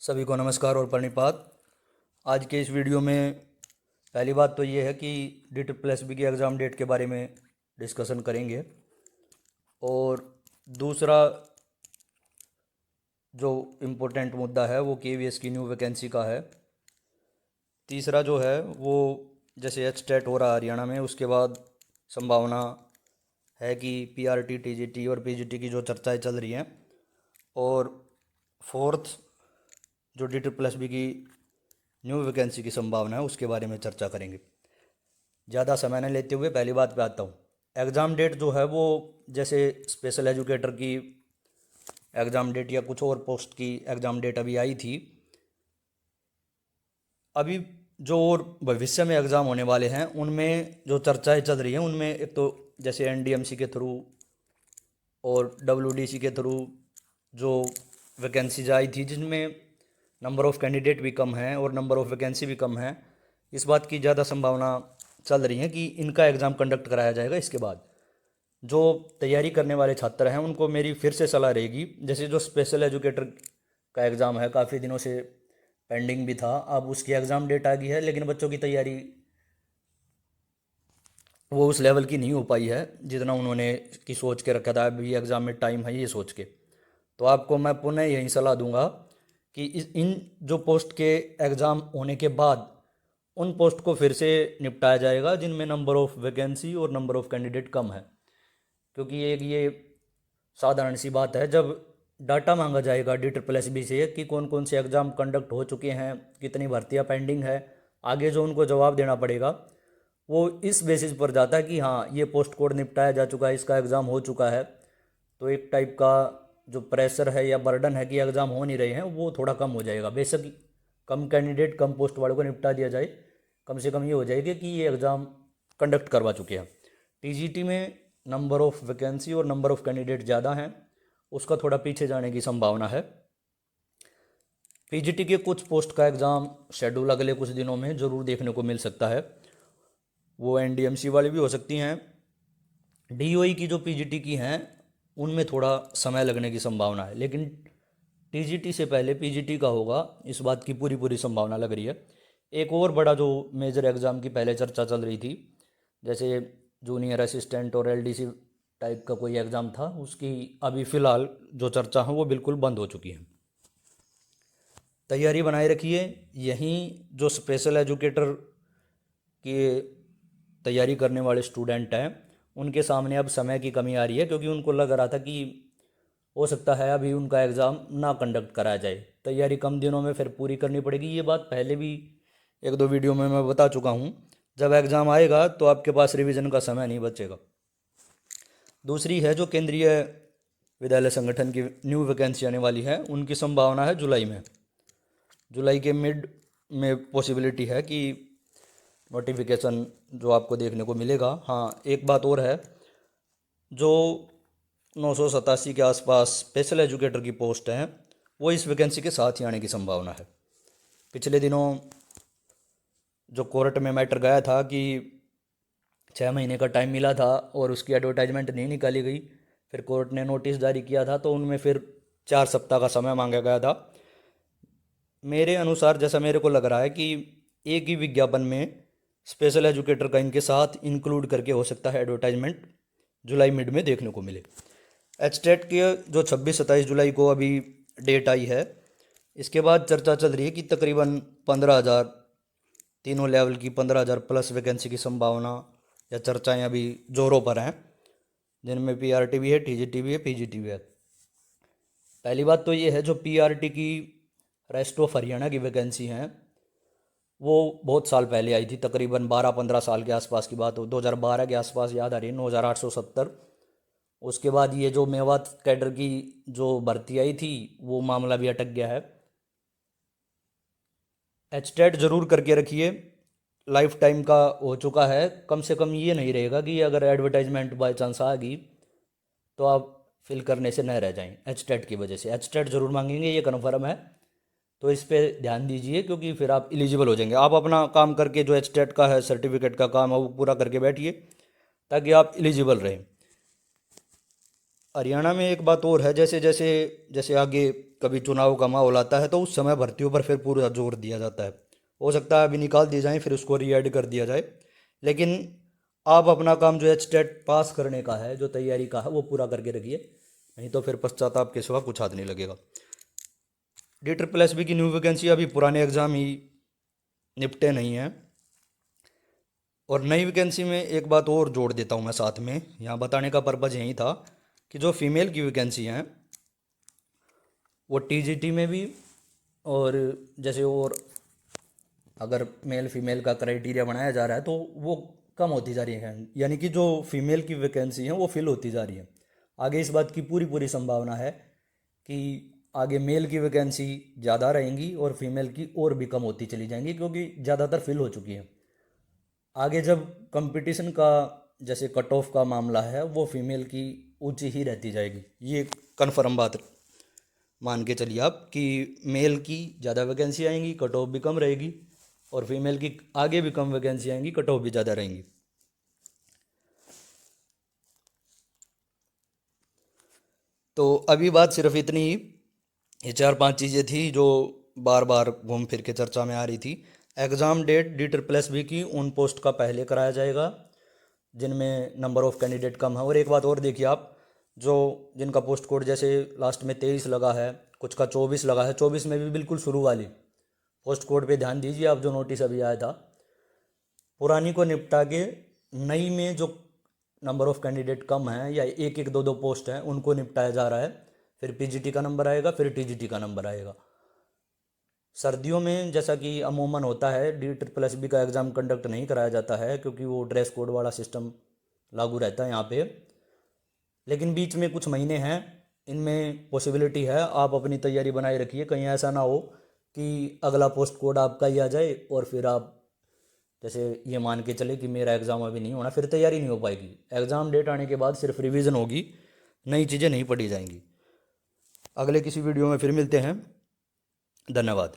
सभी को नमस्कार और प्रणिपात। आज के इस वीडियो में पहली बात तो ये है कि DSSB की एग्ज़ाम डेट के बारे में डिस्कशन करेंगे और दूसरा जो इम्पोर्टेंट मुद्दा है वो KVS की न्यू वैकेंसी का है। तीसरा जो है वो जैसे एचटेट हो रहा है हरियाणा में, उसके बाद संभावना है कि PRT TGT और PGT की जो चर्चाएं चल रही हैं, और फोर्थ जो DSSB की न्यू वैकेंसी की संभावना है उसके बारे में चर्चा करेंगे। ज़्यादा समय न लेते हुए पहली बात पे आता हूँ। एग्ज़ाम डेट जो है वो जैसे स्पेशल एजुकेटर की एग्ज़ाम डेट या कुछ और पोस्ट की एग्ज़ाम डेट अभी आई थी, अभी जो और भविष्य में एग्ज़ाम होने वाले हैं उनमें जो चर्चाएं चल रही हैं उनमें एक तो जैसे NDMC के थ्रू और WDC के थ्रू जो वैकेंसीज आई थी जिनमें नंबर ऑफ़ कैंडिडेट भी कम है और नंबर ऑफ़ वैकेंसी भी कम है, इस बात की ज़्यादा संभावना चल रही है कि इनका एग्ज़ाम कंडक्ट कराया जाएगा। इसके बाद जो तैयारी करने वाले छात्र हैं उनको मेरी फिर से सलाह रहेगी, जैसे जो स्पेशल एजुकेटर का एग्ज़ाम है काफ़ी दिनों से पेंडिंग भी था, अब उसकी एग्ज़ाम डेट आ गई है, लेकिन बच्चों की तैयारी वो उस लेवल की नहीं हो पाई है जितना उन्होंने की सोच के रखा था अभी एग्ज़ाम में टाइम है ये सोच के। तो आपको मैं पुनः यही सलाह दूंगा कि इन जो पोस्ट के एग्ज़ाम होने के बाद उन पोस्ट को फिर से निपटाया जाएगा जिनमें नंबर ऑफ़ वैकेंसी और नंबर ऑफ़ कैंडिडेट कम है, क्योंकि एक ये साधारण सी बात है, जब डाटा मांगा जाएगा DSSB से कि कौन कौन से एग्ज़ाम कंडक्ट हो चुके हैं, कितनी भर्तियां पेंडिंग है, आगे जो उनको जवाब देना पड़ेगा वो इस बेसिस पर जाता है कि हाँ ये पोस्ट कोड निपटाया जा चुका है, इसका एग्ज़ाम हो चुका है। तो एक टाइप का जो प्रेशर है या बर्डन है कि एग्ज़ाम हो नहीं रहे हैं वो थोड़ा कम हो जाएगा। बेशक कम कैंडिडेट कम पोस्ट वालों को निपटा दिया जाए, कम से कम ये हो जाएगी कि ये एग्ज़ाम कंडक्ट करवा चुके हैं। TGT में नंबर ऑफ़ वैकेंसी और नंबर ऑफ़ कैंडिडेट ज़्यादा हैं, उसका थोड़ा पीछे जाने की संभावना है। PGT के कुछ पोस्ट का एग्ज़ाम शेड्यूल अगले कुछ दिनों में ज़रूर देखने को मिल सकता है, वो NDMC वाली भी हो सकती हैं। DOE की जो PGT की हैं उनमें थोड़ा समय लगने की संभावना है, लेकिन TGT से पहले PGT का होगा इस बात की पूरी पूरी संभावना लग रही है। एक और बड़ा जो मेजर एग्ज़ाम की पहले चर्चा चल रही थी, जैसे जूनियर असिस्टेंट और LDC टाइप का कोई एग्ज़ाम था, उसकी अभी फ़िलहाल जो चर्चा है वो बिल्कुल बंद हो चुकी है। तैयारी बनाए रखिए। यहीं जो स्पेशल एजुकेटर की तैयारी करने वाले स्टूडेंट हैं उनके सामने अब समय की कमी आ रही है, क्योंकि उनको लग रहा था कि हो सकता है अभी उनका एग्ज़ाम ना कंडक्ट कराया जाए, तैयारी कम दिनों में फिर पूरी करनी पड़ेगी। ये बात पहले भी एक दो वीडियो में मैं बता चुका हूँ। जब एग्ज़ाम आएगा तो आपके पास रिवीजन का समय नहीं बचेगा। दूसरी है जो केंद्रीय विद्यालय संगठन की न्यू वैकेंसी आने वाली है, उनकी संभावना है जुलाई में। जुलाई के मिड में पॉसिबिलिटी है कि नोटिफिकेशन जो आपको देखने को मिलेगा। हाँ, एक बात और है, जो 987 के आसपास स्पेशल एजुकेटर की पोस्ट हैं वो इस वैकेंसी के साथ ही आने की संभावना है। पिछले दिनों जो कोर्ट में मैटर गया था कि 6 महीने का टाइम मिला था और उसकी एडवर्टाइजमेंट नहीं निकाली गई, फिर कोर्ट ने नोटिस जारी किया था तो उनमें फिर 4 सप्ताह का समय मांगा गया था। मेरे अनुसार जैसा मेरे को लग रहा है कि एक ही विज्ञापन में स्पेशल एजुकेटर का इनके साथ इंक्लूड करके हो सकता है एडवर्टाइजमेंट जुलाई मिड में देखने को मिले। एचटेट के जो 26-27 जुलाई को अभी डेट आई है, इसके बाद चर्चा चल रही है कि तकरीबन 15,000 तीनों लेवल की 15,000 प्लस वैकेंसी की संभावना या चर्चाएं अभी जोरों पर हैं, जिनमें PRT भी है, TGT भी है, PGT भी है। पहली बात तो ये है, जो PRT की रेस्ट ऑफ हरियाणा की वैकेंसी हैं वो बहुत साल पहले आई थी, तकरीबन 12-15 साल के आसपास की बात हो, 2012 के आसपास याद आ रही है, 9,870। उसके बाद ये जो मेवात कैडर की जो भर्ती आई थी वो मामला भी अटक गया है। एचटेट ज़रूर करके रखिए, लाइफ टाइम का हो चुका है। कम से कम ये नहीं रहेगा कि अगर एडवर्टाइजमेंट बाई चांस आ गई तो आप फिल करने से न रह जाएं एचटेट की वजह से। एचटेट ज़रूर मांगेंगे, ये कन्फर्म है, तो इस पर ध्यान दीजिए, क्योंकि फिर आप एलिजिबल हो जाएंगे। आप अपना काम करके जो एचटेट का है सर्टिफिकेट का काम है वो पूरा करके बैठिए ताकि आप एलिजिबल रहें। हरियाणा में एक बात और है, जैसे जैसे जैसे आगे कभी चुनाव का माहौल आता है तो उस समय भर्तियों पर फिर पूरा जोर दिया जाता है। हो सकता है अभी निकाल दिए जाएं फिर उसको री ऐड कर दिया जाए, लेकिन आप अपना काम जो एच टेट पास करने का है, जो तैयारी का है, वो पूरा करके रखिए, नहीं तो फिर पश्चाताप के सिवा कुछ हाथ नहीं लगेगा। DSSB की न्यू वैकेंसी अभी पुराने एग्ज़ाम ही निपटे नहीं हैं। और नई वैकेंसी में एक बात और जोड़ देता हूँ मैं साथ में, यहाँ बताने का पर्पज़ यही था कि जो फीमेल की वैकेंसी हैं वो TGT में भी, और जैसे और अगर मेल फीमेल का क्राइटेरिया बनाया जा रहा है तो वो कम होती जा रही है, यानी कि जो फीमेल की वैकेंसी हैं वो फिल होती जा रही है। आगे इस बात की पूरी पूरी संभावना है कि आगे मेल की वैकेंसी ज़्यादा रहेंगी और फीमेल की और भी कम होती चली जाएंगी, क्योंकि ज़्यादातर फिल हो चुकी है। आगे जब कंपटीशन का जैसे कट ऑफ का मामला है वो फीमेल की ऊंची ही रहती जाएगी, ये कन्फर्म बात मान के चलिए आप कि मेल की ज़्यादा वैकेंसी आएंगी, कट ऑफ भी कम रहेगी, और फीमेल की आगे भी कम वैकेंसी आएंगी, कट ऑफ भी ज़्यादा रहेंगी। तो अभी बात सिर्फ इतनी ही, ये 4-5 चीज़ें थी जो बार बार घूम फिर के चर्चा में आ रही थी। एग्ज़ाम डेट DSSB की उन पोस्ट का पहले कराया जाएगा जिनमें नंबर ऑफ़ कैंडिडेट कम है। और एक बात और देखिए आप, जो जिनका पोस्ट कोड जैसे लास्ट में 23 लगा है, कुछ का 24 लगा है, 24 में भी बिल्कुल शुरू वाली पोस्ट कोड पे ध्यान दीजिए आप, जो नोटिस अभी आया था, पुरानी को निपटा के नई में जो नंबर ऑफ़ कैंडिडेट कम है या एक एक दो दो पोस्ट हैं उनको निपटाया जा रहा है। फिर PGT का नंबर आएगा, फिर TGT का नंबर आएगा। सर्दियों में जैसा कि अमूमन होता है DSSB का एग्ज़ाम कंडक्ट नहीं कराया जाता है, क्योंकि वो ड्रेस कोड वाला सिस्टम लागू रहता है यहाँ पे। लेकिन बीच में कुछ महीने हैं, इनमें पॉसिबिलिटी है, आप अपनी तैयारी बनाए रखिए, कहीं ऐसा ना हो कि अगला पोस्ट कोड आपका ही आ जाए और फिर आप जैसे ये मान के चले कि मेरा एग्ज़ाम अभी नहीं होना, फिर तैयारी नहीं हो पाएगी। एग्ज़ाम डेट आने के बाद सिर्फ रिवीजन होगी, नई चीज़ें नहीं पढ़ी जाएंगी। अगले किसी वीडियो में फिर मिलते हैं। धन्यवाद।